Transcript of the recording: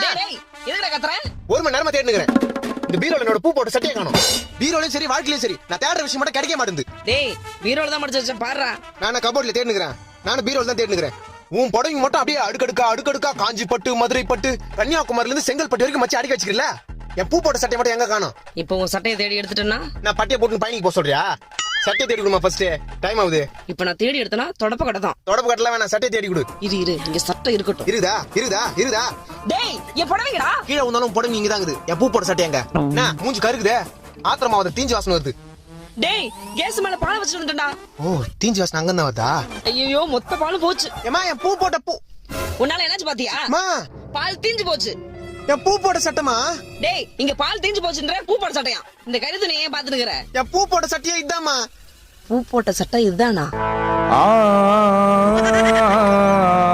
எதுக்குடா கத்துற? 1 மணி நேரமா தேடினுக்கிறேன். இந்த பீரோல என்னோட பூ போட்ட சட்டையை காணோம். பீரோலயும் சரி வாழ்க்கையிலயும் சரி நான் தேடுற விஷயம் மட்டும் கிடைக்க மாட்டேங்குது. டேய் பீரோல தான் மடிச்சு வச்சேன் பாருடா. நான் கபோர்ட்ல தேடினுக்கிறேன். நானும் பீரோல தான் தேடினுக்கிறேன். உன் புடவை மட்டும் அப்படியே அடுக்கடுக்கா காஞ்சி பட்டு, மதுரை பட்டு, கன்னியாகுமரியில இருந்து செங்கல்பட்டு வரைக்கும் மச்சி அடிக்க வச்சிருக்கல. என் பூ போட்ட சட்டை மட்டும் எங்க காணோம்? இப்போ உன் சட்டையை தேடி எடுத்துட்டேன்னா நான் பட்டைய போட்டு பயணிக்கு போக சொல்றியா? சட்டை தேடி கொடுமா ஃபர்ஸ்ட். டைம் ஆகுது. இப்போ நான் தேடி எடுத்தனா தொடப்ப கடை தான். தொடப்பு கட்டல வேணாம், சட்டை தேடி கொடு. இரு இங்க சட்டை இருக்கட்டும். இருதா. டேய் என் புடவைங்கடா. கீழே வந்தாலும் புடவை இங்க தான் இருக்குது. என் பூ போட்ட சட்டை எங்க? என்ன மூஞ்சி கருக்குதே? ஆத்திரமா வந்து தீஞ்சு வாசனை வருது. டேய் கேஸ் மேல பால் வச்சிட்டு வந்துட்டேன்டா. ஓ தீஞ்சு வாசனை அங்க தான் வருதா? ஐயோ மொத்த பாலும் போச்சு. ஏமா என் பூ போட்ட பூ உன்னால என்னாச்சு பாத்தியா? அம்மா பால் தீஞ்சு போச்சு. என் பூ போட்ட சட்டமா? டேய் இங்க பால் தீஞ்சு போச்சுன்ற பூ போட்ட சட்டையா? இந்த கருத்து நீ ஏன் பாத்துட்டு இருக்கற? என் பூ போட்ட சட்டையே இதாம்மா. பூ போட்ட சட்டை இதுதானா?